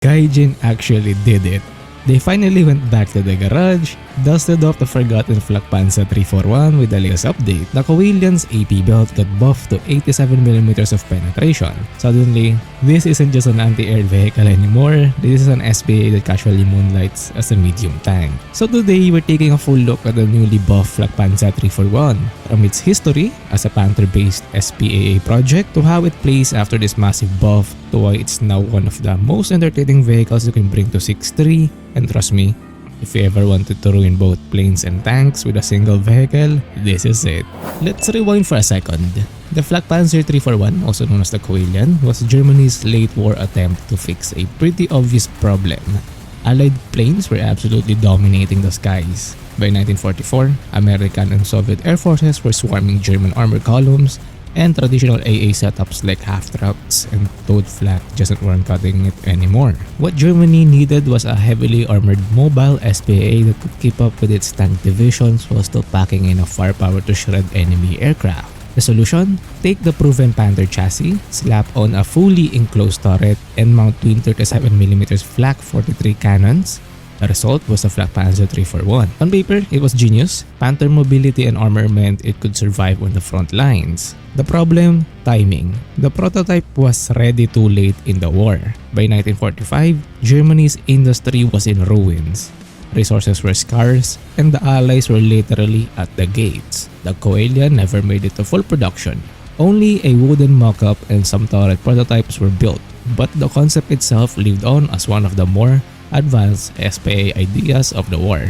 Gaijin actually did it. They finally went back to the garage, dusted off the forgotten Flakpanzer 341 with the latest update. The Coelian's AP belt got buffed to 87mm of penetration. Suddenly, this isn't just an anti-air vehicle anymore, this is an SPAA that casually moonlights as a medium tank. So today, we're taking a full look at the newly buffed Flakpanzer 341, from its history as a Panther-based SPAA project to how it plays after this massive buff to why it's now one of the most entertaining vehicles you can bring to 6.3. And trust me, if you ever wanted to ruin both planes and tanks with a single vehicle, this is it. Let's rewind for a second. The Flakpanzer 341, also known as the Coelian, was Germany's late war attempt to fix a pretty obvious problem. Allied planes were absolutely dominating the skies. By 1944, American and Soviet air forces were swarming German armor columns, and traditional AA setups like half-tracks and towed flak just weren't cutting it anymore. What Germany needed was a heavily armored mobile SPAA that could keep up with its tank divisions while still packing enough firepower to shred enemy aircraft. The solution? Take the proven Panther chassis, slap on a fully enclosed turret, and mount twin 37mm flak 43 cannons. The result was the Flakpanzer 341. On paper, it was genius. Panther mobility and armor meant it could survive on the front lines. The problem? Timing. The prototype was ready too late in the war. By 1945, Germany's industry was in ruins. Resources were scarce, and the Allies were literally at the gates. The Coelian never made it to full production. Only a wooden mock-up and some turret prototypes were built, but the concept itself lived on as one of the more advanced SPAA ideas of the war.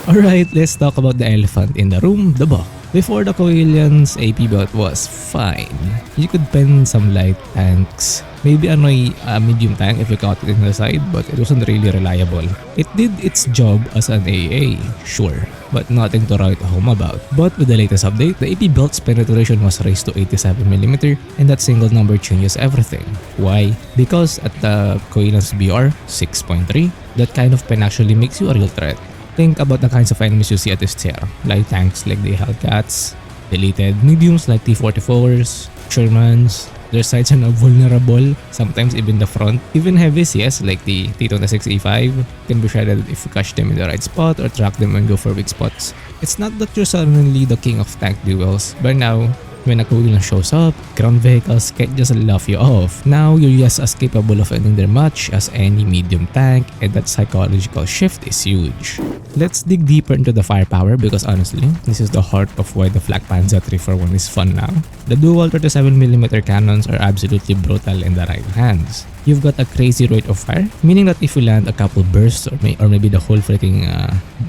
Alright, let's talk about the elephant in the room, the buff. Before the Coelian's AP belt was fine. You could pen some light tanks, maybe a medium tank if you caught it in the side, but it wasn't really reliable. It did its job as an AA, sure, but nothing to write home about. But with the latest update, the AP belt's penetration was raised to 87mm, and that single number changes everything. Why? Because at the Coelian's BR 6.3, that kind of pen actually makes you a real threat. Think about the kinds of enemies you see at this tier, light tanks like the Hellcats, deleted mediums like T-44s, Shermans. Their sides are now vulnerable, sometimes even the front. Even heavies, yes, like the T-26E5, can be shredded if you catch them in the right spot or track them and go for weak spots. It's not that you're suddenly the king of tank duels, but now, when a Coelian shows up, ground vehicles can't just laugh you off. Now you're just as capable of ending their match as any medium tank, and that psychological shift is huge. Let's dig deeper into the firepower because honestly, this is the heart of why the Flakpanzer 341 is fun now. The dual 37mm cannons are absolutely brutal in the right hands. You've got a crazy rate of fire, meaning that if you land a couple bursts or maybe the whole freaking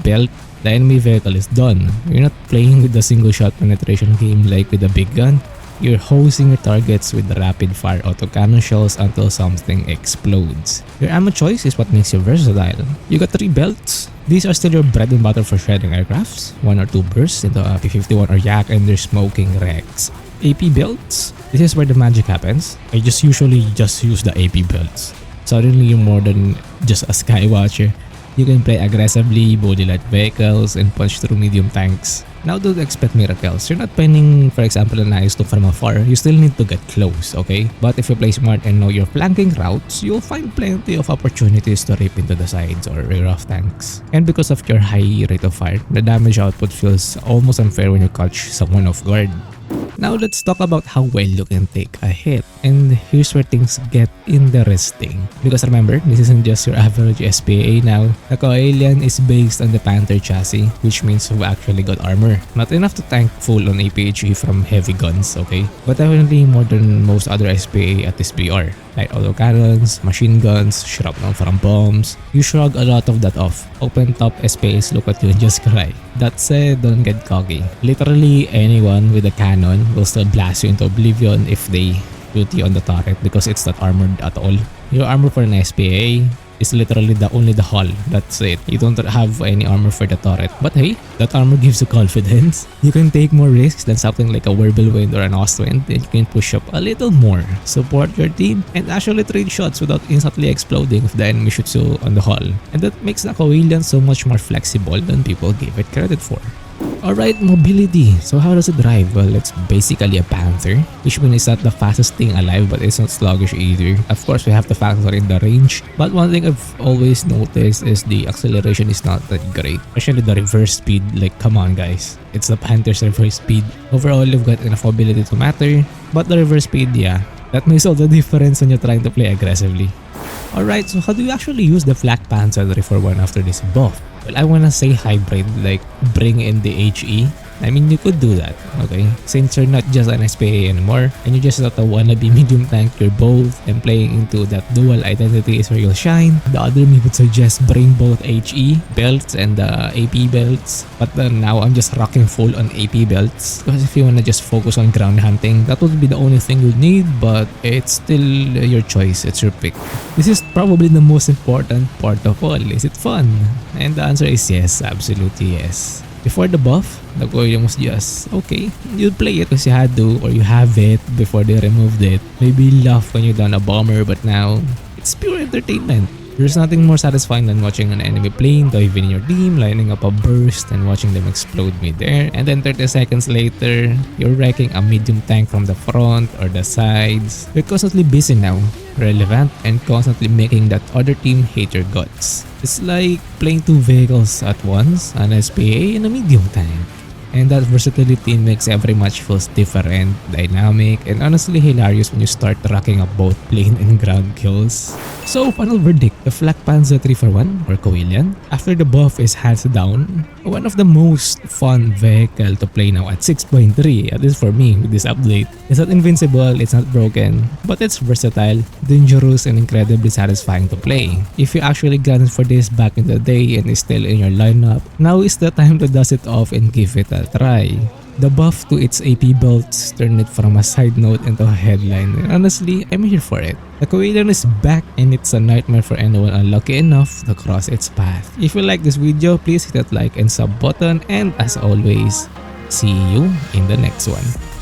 belt, the enemy vehicle is done. You're not playing with the single shot penetration game like with a big gun. You're hosing your targets with rapid fire autocannon shells until something explodes. Your ammo choice is what makes you versatile. You got 3 belts. These are still your bread and butter for shredding aircrafts. 1 or 2 bursts into a P-51 or Yak and they're smoking wrecks. AP belts? This is where the magic happens. I usually just use the AP belts. Suddenly you're more than just a skywatcher. You can play aggressively, body light vehicles, and punch through medium tanks. Now don't expect miracles. You're not penning, for example, an IS-2 from afar. You still need to get close, okay? But if you play smart and know your flanking routes, you'll find plenty of opportunities to rip into the sides or rear off tanks. And because of your high rate of fire, the damage output feels almost unfair when you catch someone off guard. Now let's talk about how well you can take a hit. And here's where things get interesting. Because remember, this isn't just your average SPAA now. The Coelian is based on the Panther chassis, which means you've actually got armor. Not enough to tank full on APHE from heavy guns, okay? But definitely more than most other SPAA at this BR. Like autocannons, machine guns, shrapnel from bombs. You shrug a lot of that off. Open top SPAs look at you and just cry. That said, don't get cocky. Literally anyone with a cannon will still blast you into oblivion if they shoot you on the turret because it's not armored at all. Your armor for an SPAA is literally only the hull. That's it. You don't have any armor for the turret. But hey, that armor gives you confidence. You can take more risks than something like a Wirbelwind or an Ostwind, and you can push up a little more, support your team, and actually trade shots without instantly exploding if the enemy shoots you on the hull. And that makes the Coelian so much more flexible than people give it credit for. Alright, mobility. So how does it drive? Well, it's basically a Panther, which means it's not the fastest thing alive, but it's not sluggish either. Of course, we have to factor in the range, but one thing I've always noticed is the acceleration is not that great, especially the reverse speed. Like, come on guys, it's the Panther's reverse speed. Overall, you've got enough mobility to matter, but the reverse speed, yeah, that makes all the difference when you're trying to play aggressively. Alright, so how do you actually use the Flakpanzer 341 after this buff? Well, I wanna say hybrid, like bring in the HE. I mean, you could do that, okay? Since you're not just an SPAA anymore, and you're just not a wannabe medium tank, you're both, and playing into that dual identity is where you'll shine. The other me would suggest bring both HE belts and the AP belts, but now I'm just rocking full on AP belts, because if you wanna just focus on ground hunting, that would be the only thing you need, but it's still your choice, it's your pick. This is probably the most important part of all. Is it fun? And the answer is yes, absolutely yes. Before the buff, the Coelian was just, okay, you'd play it because you had to, or you have it before they removed it. Maybe laugh when you're done a bomber, but now, it's pure entertainment. There's nothing more satisfying than watching an enemy plane dive in your team, lining up a burst, and watching them explode mid-air. And then 30 seconds later, you're wrecking a medium tank from the front or the sides. You're constantly busy now, relevant, and constantly making that other team hate your guts. It's like playing two vehicles at once, an SPAA and a medium tank. And that versatility makes every match feels different, dynamic, and honestly hilarious when you start racking up both plane and ground kills. So, final verdict, the Flakpanzer 341 or Coelian, after the buff is hands down, one of the most fun vehicle to play now at 6.3, at least for me with this update. It's not invincible, it's not broken, but it's versatile, dangerous, and incredibly satisfying to play. If you actually got for this back in the day and is still in your lineup, now is the time to dust it off and give it a try. The buff to its AP belts turned it from a side note into a headline, and honestly, I'm here for it. The Coelian is back and it's a nightmare for anyone unlucky enough to cross its path. If you like this video, please hit that like and sub button, and as always, see you in the next one.